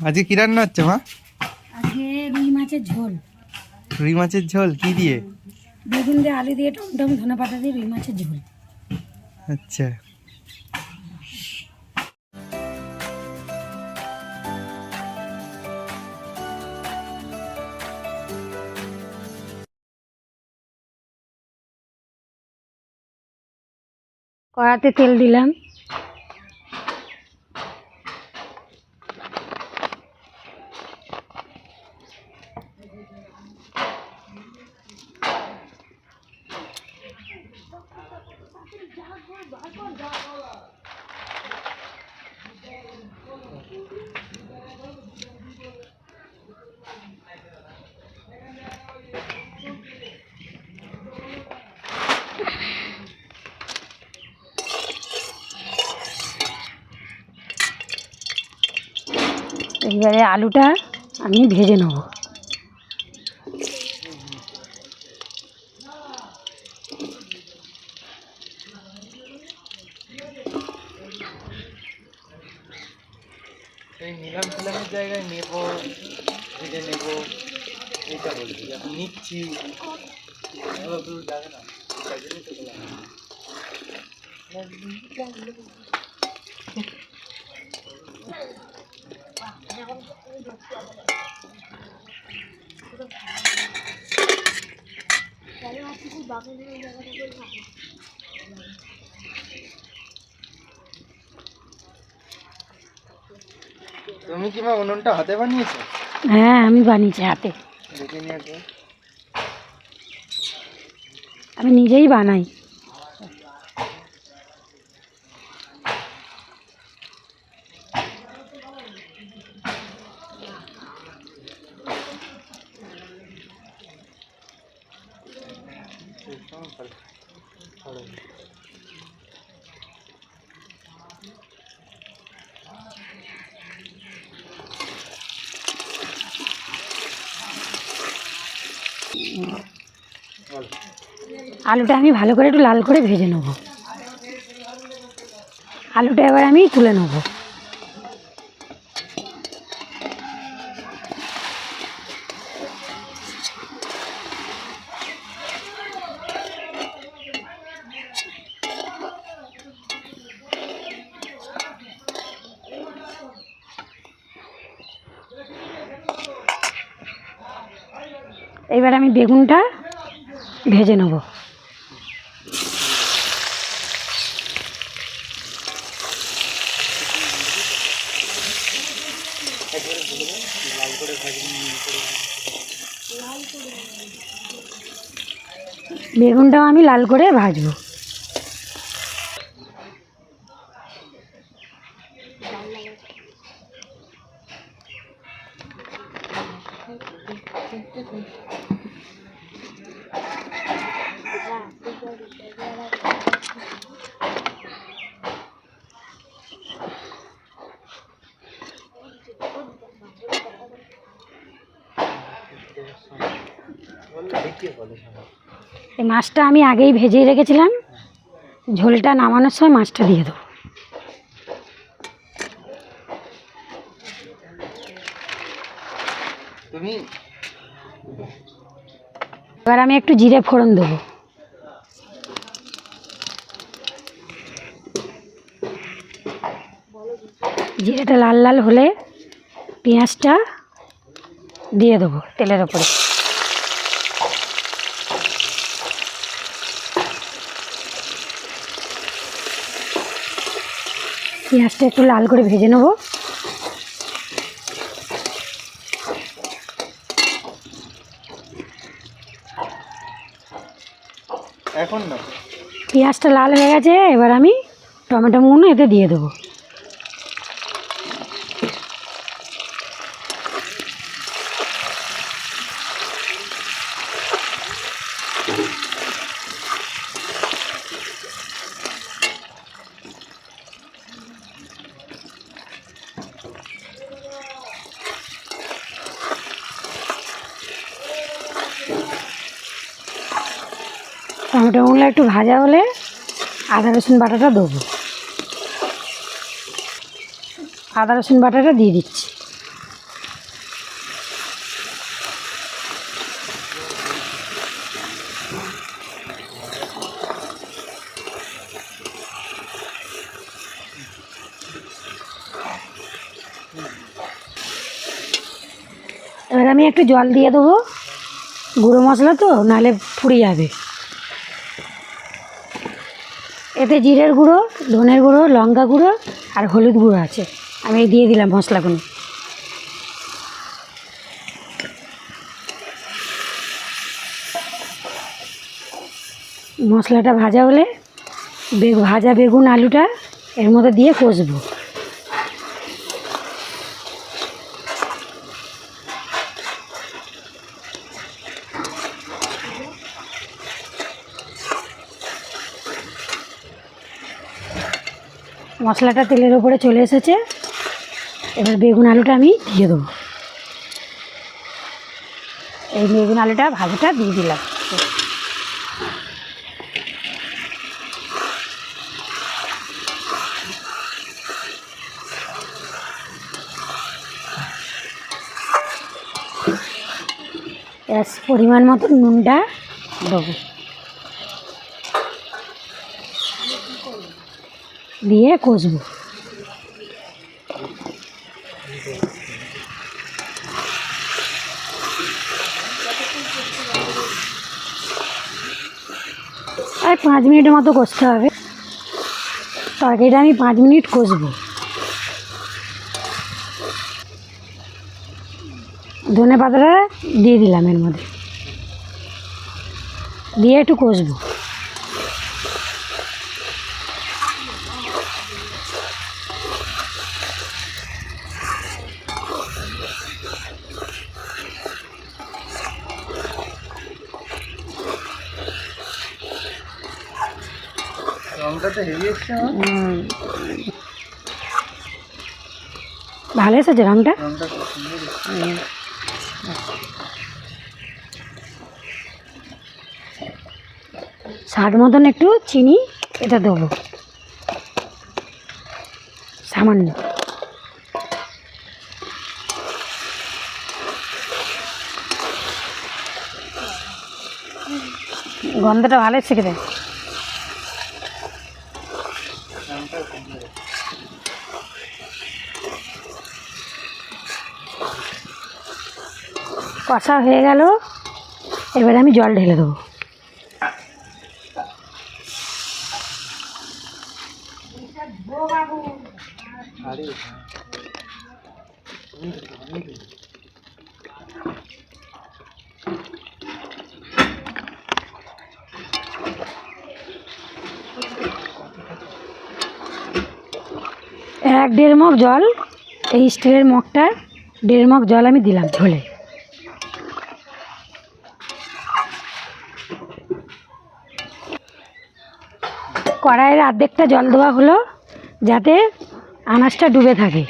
আজকে কি রান্না হচ্ছে মা? আজকে রুই মাছের ঝোল। রুই মাছের ঝোল কি দিয়ে? বেগুন দিয়ে, আলু দিয়ে, টমেটো, ধনেপাতা দিয়ে রুই মাছের ঝোল। আচ্ছা। কড়াতে তেল দিলাম, এবারে আলুটা আমি ভেজে নেব। এই নিলাম ফিলামের জায়গায় নেবো, ভেজে নেবো, এইটা বলছি। এখন নিচ্ছি যাবে না, তাই জন্যই তো বললাম। তুমি কি মা উনুনটা হাতে বানিয়েছো? হ্যাঁ, আমি বানিয়েছি হাতে। দেখে নিয়ে আসো। আমি নিজেই বানাই। আলুটা আমি ভালো করে একটু লাল করে ভেজে নেব। আলুটা এবার আমি তুলে নেব। এবার আমি বেগুনটা ভেজে নেব। বেগুনটাও আমি লাল করে ভাজবো। এই মাছটা আমি আগেই ভেজে রেখেছিলাম, ঝোলটা নামানোর সময় মাছটা দিয়ে দেবো। এবার আমি একটু জিরে ফোড়ন দেবো। জিরেটা লাল লাল হলে পেঁয়াজটা দিয়ে দেবো তেলের ওপরে। পেঁয়াজটা একটু লাল করে ভেজে নেব। এখন না, পেঁয়াজটা লাল হয়ে গেছে, এবার আমি টমেটোগুলো এতে দিয়ে দেবো। টমেটোগুলো একটু ভাজা হলে আদা রসুন বাটাটা দেবো। আদা রসুন বাটাটা দিয়ে দিচ্ছি। এবার আমি একটু জল দিয়ে দেবো, গুঁড়ো মশলা তো নাহলে পুড়ে যাবে। এতে জিরের গুঁড়ো, ধনের গুঁড়ো, লঙ্কা গুঁড়ো আর হলুদ গুঁড়ো আছে, আমি এই দিয়ে দিলাম মশলাগুলো। মশলাটা ভাজা হলে ভাজা বেগুন আলুটা এর মধ্যে দিয়ে কষবো। মশলাটা তেলের ওপরে চলে এসেছে, এবার বেগুন আলুটা আমি দিয়ে দেবো। এই বেগুন আলুটা ভাজাটা দিয়ে দিলাম। এবার পরিমাণ মতো নুনটা দেবো, দিয়ে কষবো। আর 5 মিনিটের মতো কষতে হবে। তরকারিটা আমি 5 মিনিট কষবো। ধনে পাতাটা দিয়ে দিলাম এর মধ্যে, দিয়ে একটু কষবো। রংটা তো হেভি এসছে। ভালো এসেছে রংটা। রংটা খুব সুন্দর এসছে। স্বাদ মতন একটু চিনি এটা দেবো সামান্য। গন্ধটা ভালো এসছে খেতে। কষা হয়ে গেল, এবারে আমি জল ঢেলে দেবো। এক 1.5 মগ জল, এই স্টিলের মগটা 1.5 মগ জল আমি দিলাম ঝোলে। কড়াইয়ের অর্ধেকটা জল দেওয়া হলো যাতে আনাজটা ডুবে থাকে,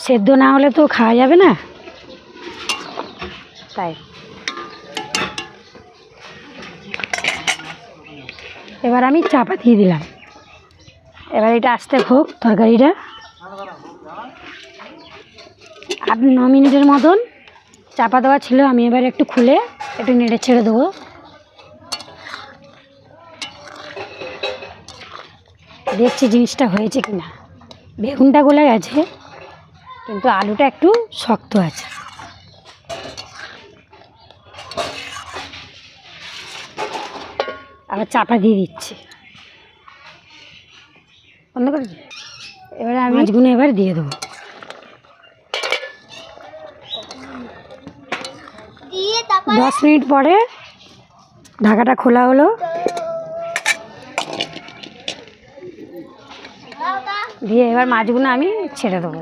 সেদ্ধ না হলে তো খাওয়া যাবে না, তাই। এবার আমি চাপা দিয়ে দিলাম। এবার এটা আস্তে হোক তরকারিটা। 8-9 মিনিটের মতন চাপা দেওয়া ছিল, আমি এবার একটু খুলে একটু নেড়ে ছেড়ে দেবো। দেখছি জিনিসটা হয়েছে কি না। বেগুনটা গলে গেছে কিন্তু আলুটা একটু শক্ত আছে। আবার চাপা দিয়ে দিচ্ছি, বন্ধ করেছি। এবারে আমি মাছগুলো এবার দিয়ে দেবো। দিয়ে 10 মিনিট পরে ঢাকাটা খোলা হলো, দিয়ে এবার মাছগুলো আমি ছেড়ে দেবো।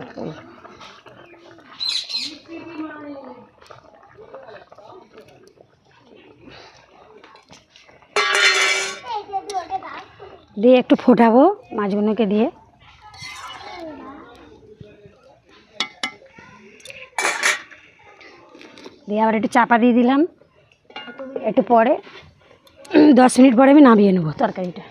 দিয়ে একটু ফোটাবো মাছগুলোকে দিয়ে। দিয়ে আবার একটু চাপা দিয়ে দিলাম। একটু পরে 10 মিনিট পরে আমি নামিয়ে নেবো তরকারিটা।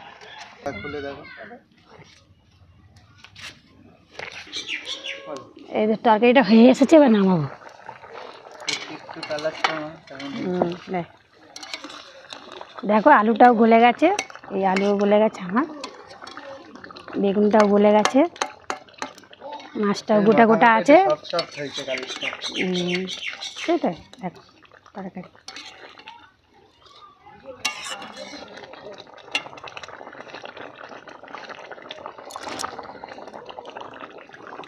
এই যে তরকারিটা হয়ে এসেছে, এবার নামাবো। দেখো আলুটাও গলে গেছে, এই আলুও গলে গেছে, আমার বেগুনটাও গলে গেছে। মাছটাও গোটা গোটা আছে। সফট সফট হয়েছে কালিশটা। সেটাই দেখো তরকারি।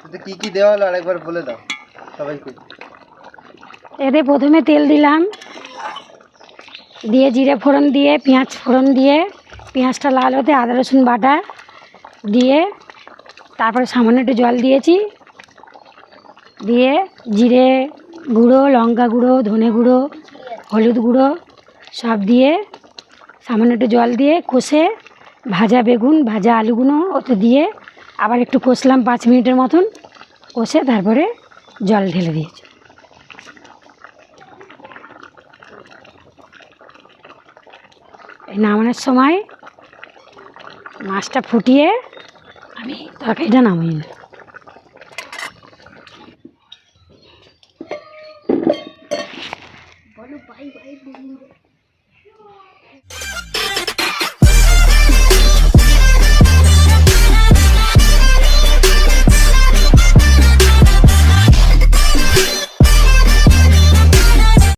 এতে কি কি দেওয়া হলো আরেকবার বলে দাও সবাইকে। এতে প্রথমে তেল দিলাম, দিয়ে জিরে ফোড়ন দিয়ে পেঁয়াজ ফোড়ন দিয়ে পেঁয়াজটা লাল হতে আদা রসুন বাটা দিয়ে তারপরে সামান্য একটু জল দিয়েছি, দিয়ে জিরে গুঁড়ো, লঙ্কা গুঁড়ো, ধনে গুঁড়ো, হলুদ গুঁড়ো সব দিয়ে সামান্য একটু জল দিয়ে কষে ভাজা বেগুন ভাজা আলুগুলো ওতে দিয়ে আবার একটু কষলাম 5 মিনিটের মতন, কষে তারপরে জল ঢেলে দিয়েছি। এই নামানোর সময় মাছটা ফুটিয়ে আমি তরকারিটা নামিয়ে নিই। বলো বাই বাই।